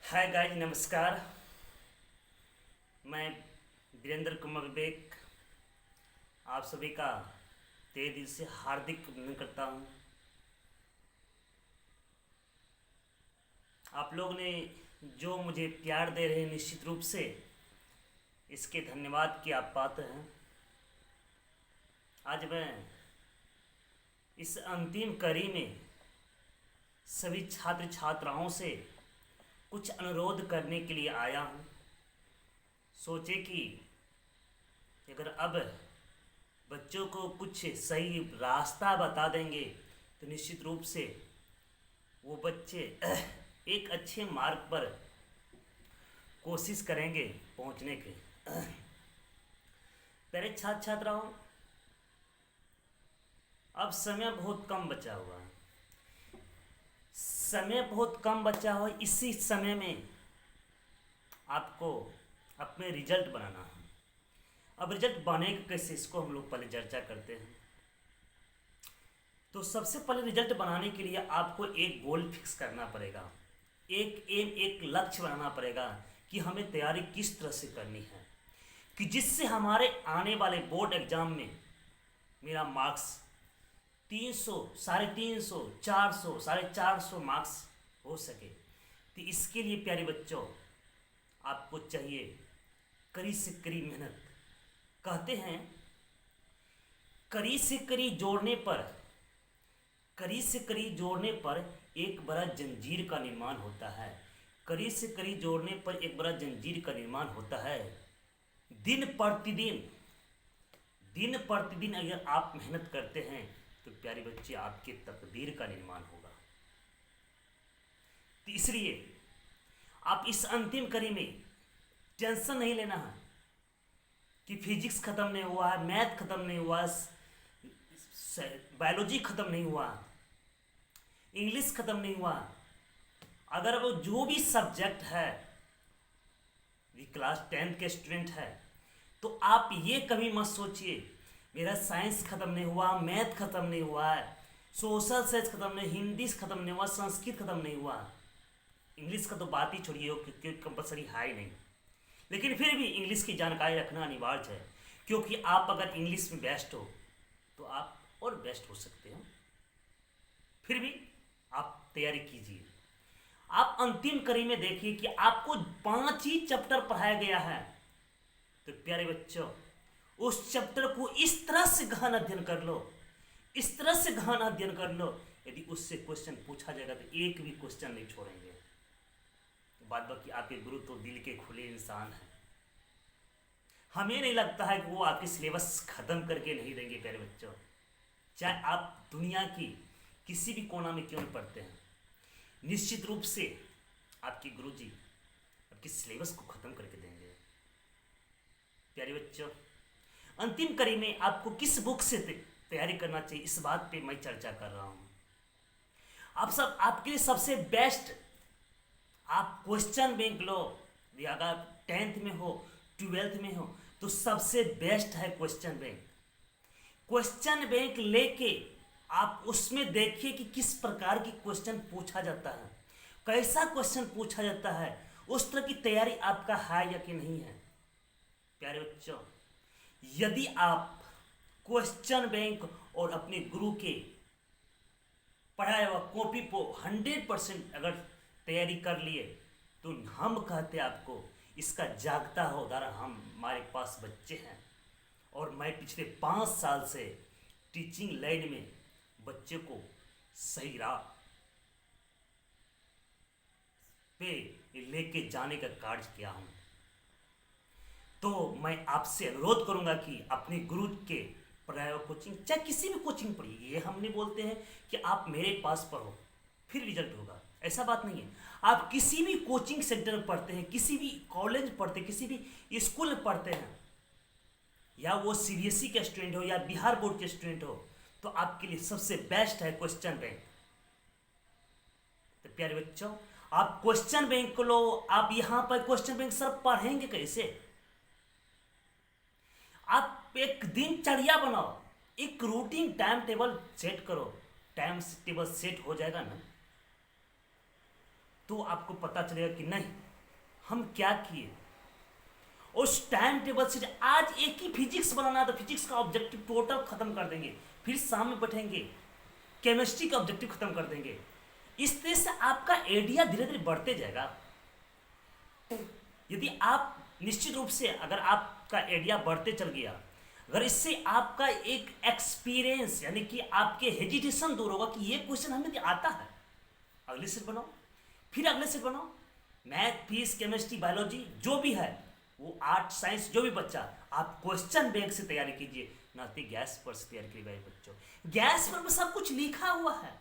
Hi guys, नमस्कार। मैं वीरेंद्र कुमार विवेक आप सभी का तहे दिल से हार्दिक अभिनंदन करता हूँ। आप लोग ने जो मुझे प्यार दे रहे हैं, निश्चित रूप से इसके धन्यवाद की आप पात्र हैं। आज मैं इस अंतिम कड़ी में सभी छात्र छात्राओं से कुछ अनुरोध करने के लिए आया हूँ। सोचे कि अगर अब बच्चों को कुछ सही रास्ता बता देंगे तो निश्चित रूप से वो बच्चे एक अच्छे मार्ग पर कोशिश करेंगे पहुंचने के। प्यारे छात्र छात्राओं, अब समय बहुत कम बचा हुआ है। समय बहुत कम बचा हुआ, इसी समय में आपको अपने रिजल्ट बनाना है। अब रिजल्ट बनेगा कैसे, इसको हम लोग पहले चर्चा करते हैं। तो सबसे पहले रिजल्ट बनाने के लिए आपको एक गोल फिक्स करना पड़ेगा, एक एम, एक लक्ष्य बनाना पड़ेगा कि हमें तैयारी किस तरह से करनी है कि जिससे हमारे आने वाले बोर्ड एग्जाम में मेरा मार्क्स 300, 350, 400, 450 मार्क्स हो सके। तो इसके लिए प्यारे बच्चों, आपको चाहिए कड़ी से कड़ी मेहनत। कहते हैं कड़ी से कड़ी जोड़ने पर, कड़ी से कड़ी जोड़ने पर एक बड़ा जंजीर का निर्माण होता है। कड़ी से कड़ी जोड़ने पर एक बड़ा जंजीर का निर्माण होता है। दिन प्रतिदिन अगर आप मेहनत करते हैं तो प्यारे बच्चे आपके तकदीर का निर्माण होगा। तो इसलिए आप इस अंतिम कड़ी में टेंशन नहीं लेना है कि फिजिक्स खत्म नहीं हुआ है, मैथ खत्म नहीं हुआ, बायोलॉजी खत्म नहीं हुआ, इंग्लिश खत्म नहीं हुआ। अगर वो जो भी सब्जेक्ट है, क्लास 10 के स्टूडेंट है, तो आप ये कभी मत सोचिए मेरा साइंस खत्म नहीं हुआ, मैथ खत्म नहीं हुआ है, सोशल साइंस खत्म नहीं, हिंदी खत्म नहीं हुआ, संस्कृत खत्म नहीं हुआ। इंग्लिश का तो बात ही छोड़िए, क्योंकि कंपलसरी है ही नहीं। लेकिन फिर भी इंग्लिश की जानकारी रखना अनिवार्य है, क्योंकि आप अगर इंग्लिश में बेस्ट हो तो आप और बेस्ट हो सकते हो। फिर भी आप तैयारी कीजिए। आप अंतिम कड़ी में देखिए कि आपको 5 ही चैप्टर पढ़ाया गया है। तो प्यारे बच्चों, उस चैप्टर को इस तरह से गहन अध्ययन कर लो, इस तरह से गहन अध्ययन कर लो, यदि उससे क्वेश्चन पूछा जाएगा तो एक भी क्वेश्चन नहीं छोड़ेंगे। बाद बाकी आपके गुरु तो दिल के खुले इंसान हैं। हमें नहीं लगता है कि वो आपकी सिलेबस खत्म करके नहीं देंगे। प्यारे बच्चों, चाहे आप दुनिया की किसी भी कोना में क्यों नहीं पढ़ते हैं, निश्चित रूप से आपके गुरुजी आपकी सिलेबस को खत्म करके देंगे। प्यारे बच्चों, अंतिम कड़ी में आपको किस बुक से तैयारी करना चाहिए, इस बात पे मैं चर्चा कर रहा हूं। आप सब, आपके लिए सबसे बेस्ट आप क्वेश्चन बैंक लो। अगर 10th में हो, 12th में हो, तो सबसे बेस्ट है क्वेश्चन बैंक। क्वेश्चन बैंक लेके आप उसमें देखिए कि किस प्रकार की क्वेश्चन पूछा जाता है, कैसा क्वेश्चन पूछा जाता है, उस तरह की तैयारी आपका है या कि नहीं है। प्यारे बच्चों, यदि आप क्वेश्चन बैंक और अपने गुरु के पढ़ाया हुआ कॉपी को 100% अगर तैयारी कर लिए, तो हम कहते आपको इसका जागता हो उदाहरण हमारे पास बच्चे हैं। और मैं पिछले 5 साल से टीचिंग लाइन में बच्चे को सही राह पे लेके जाने का कार्य किया हूं। तो मैं आपसे अनुरोध करूंगा कि अपने गुरु के पढ़ाया कोचिंग, चाहे किसी भी कोचिंग पढ़िए। ये हम नहीं बोलते हैं कि आप मेरे पास पढ़ो फिर रिजल्ट होगा, ऐसा बात नहीं है। आप किसी भी कोचिंग सेंटर में पढ़ते हैं, किसी भी कॉलेज में पढ़ते हैं, किसी भी स्कूल में पढ़ते हैं, या वो सीबीएसई के स्टूडेंट हो या बिहार बोर्ड के स्टूडेंट हो, तो आपके लिए सबसे बेस्ट है क्वेश्चन बैंक। तो प्यारे बच्चों, आप क्वेश्चन बैंक को लो। आप यहां पर क्वेश्चन बैंक सर पढ़ेंगे कैसे? आप एक दिनचर्या बनाओ, एक रूटीन टाइम टेबल सेट करो। टाइम टेबल सेट हो जाएगा ना, तो आपको पता चलेगा कि नहीं हम क्या किए। उस टाइम टेबल से आज एक ही फिजिक्स बनाना तो फिजिक्स का ऑब्जेक्टिव टोटल खत्म कर देंगे, फिर शाम में बैठेंगे केमिस्ट्री का ऑब्जेक्टिव खत्म कर देंगे। इस तरह से आपका आइडिया धीरे धीरे बढ़ते जाएगा। यदि आप निश्चित रूप से अगर आपका आइडिया बढ़ते चल गया, अगर इससे आपका एक एक्सपीरियंस यानी कि आपके हेजिटेशन दूर होगा कि ये क्वेश्चन हमें आता है, अगले सेट बनाओ, फिर अगले सेट बनाओ। मैथ, फिजिक्स, केमिस्ट्री, बायोलॉजी जो भी है, वो आर्ट साइंस जो भी बच्चा, आप क्वेश्चन बैंक से तैयारी कीजिए, ना कि गैस पर से तैयारी कीजिए बच्चों। गैस पर सब कुछ लिखा हुआ है,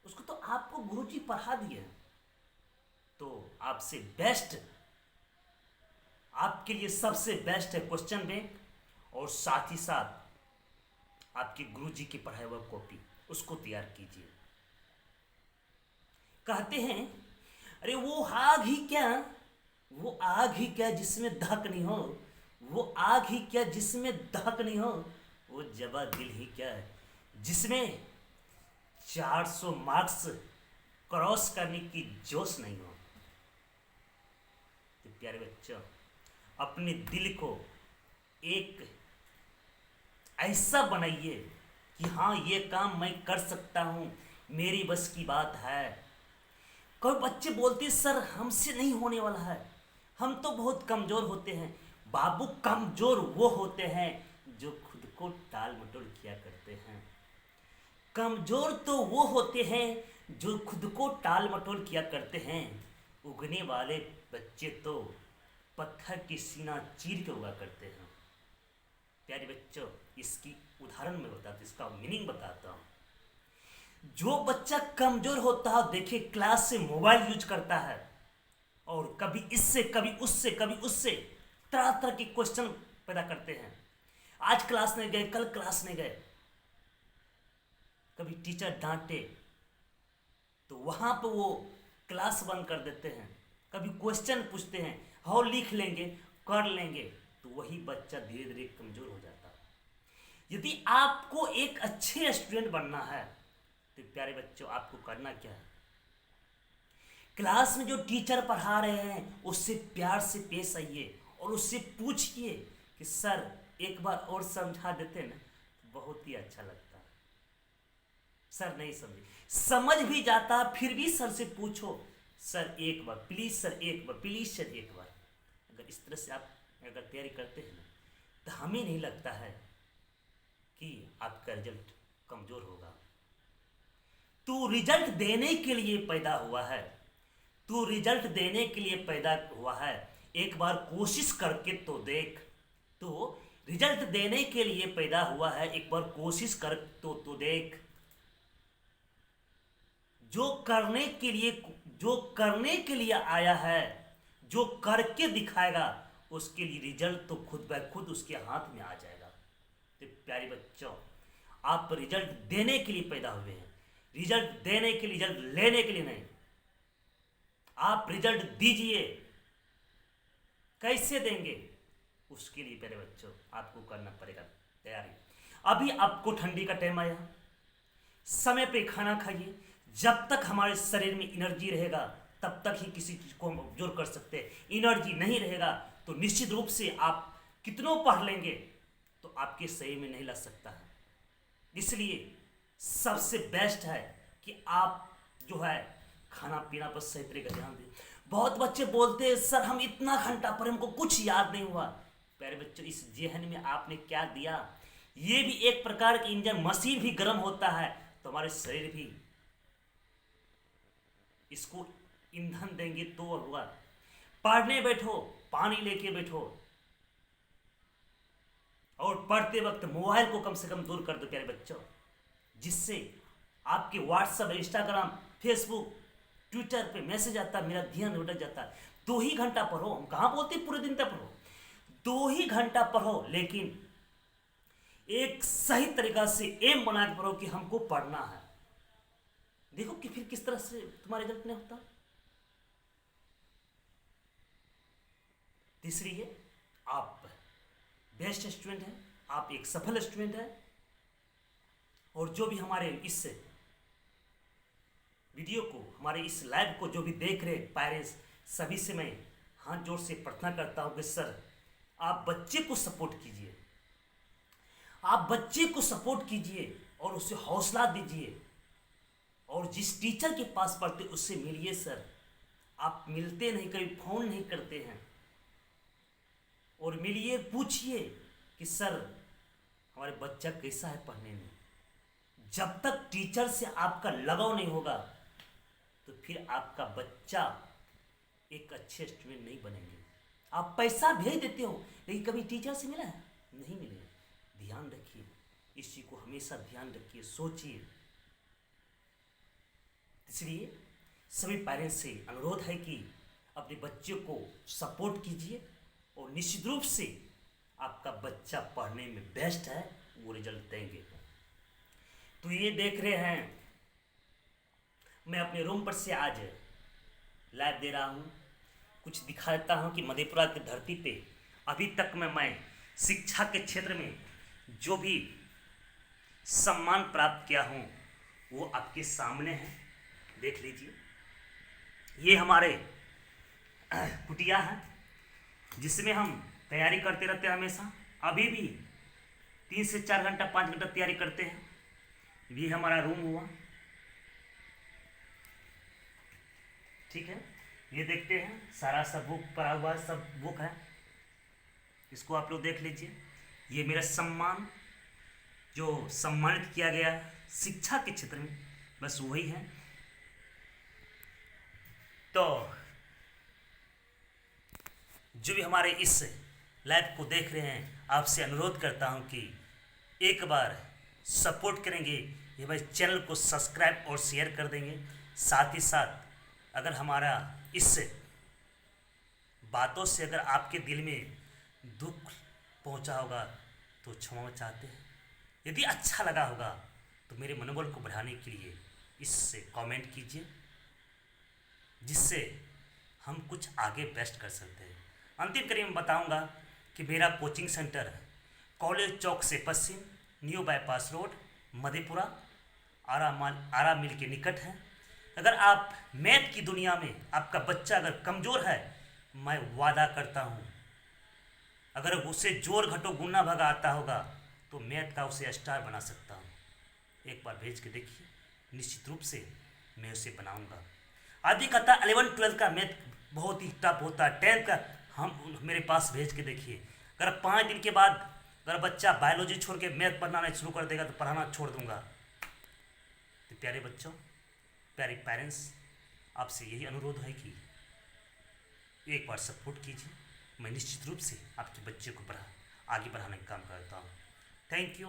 उसको तो आपको गुरुजी पढ़ा दिए हैं। तो आपसे बेस्ट, आपके लिए सबसे बेस्ट है क्वेश्चन बैंक, और साथ ही साथ आपके गुरुजी की पढ़ाई हुआ कॉपी, उसको तैयार कीजिए। कहते हैं अरे वो आग ही क्या, वो आग ही क्या जिसमें दहक नहीं हो, वो आग ही क्या जिसमें दहक नहीं हो, वो जवा दिल ही क्या है जिसमें 400 मार्क्स क्रॉस करने की जोश नहीं हो। तो प्यारे बच्चों, अपने दिल को एक ऐसा बनाइए कि हाँ ये काम मैं कर सकता हूँ, मेरी बस की बात है। कोई बच्चे बोलते सर हमसे नहीं होने वाला है, हम तो बहुत कमज़ोर होते हैं। बाबू कमज़ोर वो होते हैं जो खुद को टाल मटोल किया करते हैं। कमज़ोर तो वो होते हैं जो खुद को टाल मटोल किया करते हैं। उगने वाले बच्चे तो पत्थर की सीना चीर के उगा करते हैं। प्यारे बच्चों, इसकी उदाहरण में बताता हूँ, इसका मीनिंग बताता हूँ। जो बच्चा कमज़ोर होता है, देखिए क्लास से मोबाइल यूज करता है, और कभी इससे कभी उससे कभी उससे तरह तरह के क्वेश्चन पैदा करते हैं। आज क्लास नहीं गए, कल क्लास नहीं गए, कभी टीचर डांटे तो वहां पर वो क्लास बंद कर देते हैं। कभी क्वेश्चन पूछते हैं, हाँ लिख लेंगे, कर लेंगे, तो वही बच्चा धीरे धीरे कमजोर हो जाता है। यदि आपको एक अच्छे स्टूडेंट बनना है तो प्यारे बच्चों आपको करना क्या है, क्लास में जो टीचर पढ़ा रहे हैं उससे प्यार से पेश आइए और उससे पूछिए कि सर एक बार और समझा देते ना, बहुत ही अच्छा लगता है। सर नहीं समझे, समझ भी जाता फिर भी सर से पूछो, सर एक बार प्लीज, सर एक बार प्लीज, सर एक बार। अगर इस तरह से आप अगर तैयारी करते हैं ना, तो हमें नहीं लगता है कि आपका रिजल्ट कमजोर होगा। तू रिजल्ट देने के लिए पैदा हुआ है, तू रिजल्ट देने के लिए पैदा हुआ है, एक बार कोशिश करके तो देख। तो रिजल्ट देने के लिए पैदा हुआ है, एक बार कोशिश कर तो देख। जो करने के लिए आया है, जो करके दिखाएगा, उसके लिए रिजल्ट तो खुद ब खुद उसके हाथ में आ जाएगा। तो प्यारे बच्चों, आप रिजल्ट देने के लिए पैदा हुए हैं, रिजल्ट देने के लिए, रिजल्ट लेने के लिए नहीं। आप रिजल्ट दीजिए, कैसे देंगे उसके लिए प्यारे बच्चों आपको करना पड़ेगा तैयारी। अभी आपको ठंडी का टाइम आया, समय पे खाना खाइए। जब तक हमारे शरीर में एनर्जी रहेगा तब तक ही किसी चीज को हम ऑब्जर्व कर सकते हैं। एनर्जी नहीं रहेगा तो निश्चित रूप से आप कितनों पढ़ लेंगे तो आपके शरीर में नहीं लग सकता है। इसलिए सबसे बेस्ट है कि आप जो है खाना पीना पर सही तरीके का ध्यान दें। बहुत बच्चे बोलते हैं सर हम इतना घंटा पढ़े, हमको कुछ याद नहीं हुआ। प्यारे बच्चों, इस जेहन में आपने क्या दिया, ये भी एक प्रकार की इंजन, मशीन भी गर्म होता है तो हमारे शरीर भी इसको ईंधन देंगे तो होगा। पढ़ने बैठो, पानी लेके बैठो, और पढ़ते वक्त मोबाइल को कम से कम दूर कर दो प्यारे बच्चों, जिससे आपके व्हाट्सएप, इंस्टाग्राम, फेसबुक, ट्विटर पे मैसेज आता है, मेरा ध्यान उड़ जाता है। 2 ही घंटा पढ़ो, हम कहाँ बोलते पूरे दिन तक पढ़ो, 2 ही घंटा पढ़ो, लेकिन एक सही तरीका से एम बना के पढ़ो कि हमको पढ़ना है। देखो कि फिर किस तरह से तुम्हारा रिजल्ट नहीं होता। इसलिए आप बेस्ट स्टूडेंट हैं, आप एक सफल स्टूडेंट हैं, और जो भी हमारे इस वीडियो को, हमारे इस लाइव को जो भी देख रहे पेरेंट्स, सभी से मैं हाथ जोड़ से प्रार्थना करता हूँ कि सर आप बच्चे को सपोर्ट कीजिए, आप बच्चे को सपोर्ट कीजिए और उसे हौसला दीजिए। और जिस टीचर के पास पढ़ते उससे मिलिए सर। आप मिलते नहीं, कभी फोन नहीं करते हैं, और मिलिए, पूछिए कि सर हमारे बच्चा कैसा है पढ़ने में। जब तक टीचर से आपका लगाव नहीं होगा तो फिर आपका बच्चा एक अच्छे स्टूडेंट नहीं बनेंगे। आप पैसा भेज देते हो लेकिन कभी टीचर से मिला है? नहीं मिले। ध्यान रखिए, इस चीज को हमेशा ध्यान रखिए, सोचिए। इसलिए सभी पेरेंट्स से अनुरोध है कि अपने बच्चे को सपोर्ट कीजिए और निश्चित रूप से आपका बच्चा पढ़ने में बेस्ट है, वो रिजल्ट देंगे। तो ये देख रहे हैं, मैं अपने रूम पर से आज लाइव दे रहा हूँ। कुछ दिखा देता हूँ कि मधेपुरा की धरती पे अभी तक मैं शिक्षा के क्षेत्र में जो भी सम्मान प्राप्त किया हूँ वो आपके सामने है, देख लीजिए। ये हमारे कुटिया है जिसमें हम तैयारी करते रहते हैं हमेशा। अभी भी 3 से 4 घंटा 5 घंटा तैयारी करते हैं। ये हमारा रूम हुआ, ठीक है। ये देखते हैं सारा सब बुक पड़ा हुआ है, सब बुक है, इसको आप लोग देख लीजिए। ये मेरा सम्मान जो सम्मानित किया गया शिक्षा के क्षेत्र में, बस वही है। तो जो भी हमारे इस लाइव को देख रहे हैं, आपसे अनुरोध करता हूं कि एक बार सपोर्ट करेंगे, ये भाई चैनल को सब्सक्राइब और शेयर कर देंगे। साथ ही साथ अगर हमारा इस बातों से अगर आपके दिल में दुख पहुंचा होगा तो क्षमा चाहते हैं। यदि अच्छा लगा होगा तो मेरे मनोबल को बढ़ाने के लिए इससे कमेंट कीजिए, जिससे हम कुछ आगे बेस्ट कर सकते हैं। अंतिम कड़ी में बताऊंगा कि मेरा कोचिंग सेंटर कॉलेज चौक से पश्चिम, न्यू बाईपास रोड, मधेपुरा, आरा मिल के निकट है। अगर आप मैथ की दुनिया में आपका बच्चा अगर कमज़ोर है, मैं वादा करता हूँ अगर उसे जोड़ घटो गुना भगा आता होगा तो मैथ का उसे स्टार बना सकता हूँ। एक बार भेज के देखिए, निश्चित रूप से मैं उसे बनाऊंगा। आदि कहता 11-12 का मैथ बहुत ही टफ होता है, 10 का हम मेरे पास भेज के देखिए। अगर 5 दिन के बाद अगर बच्चा बायोलॉजी छोड़ के मैथ पढ़ना शुरू कर देगा तो पढ़ाना छोड़ दूंगा। तो प्यारे बच्चों, प्यारे पेरेंट्स, आपसे यही अनुरोध है कि एक बार सपोर्ट कीजिए। मैं निश्चित रूप से आपके बच्चे को आगे बढ़ाने का काम करता हूँ। Thank you.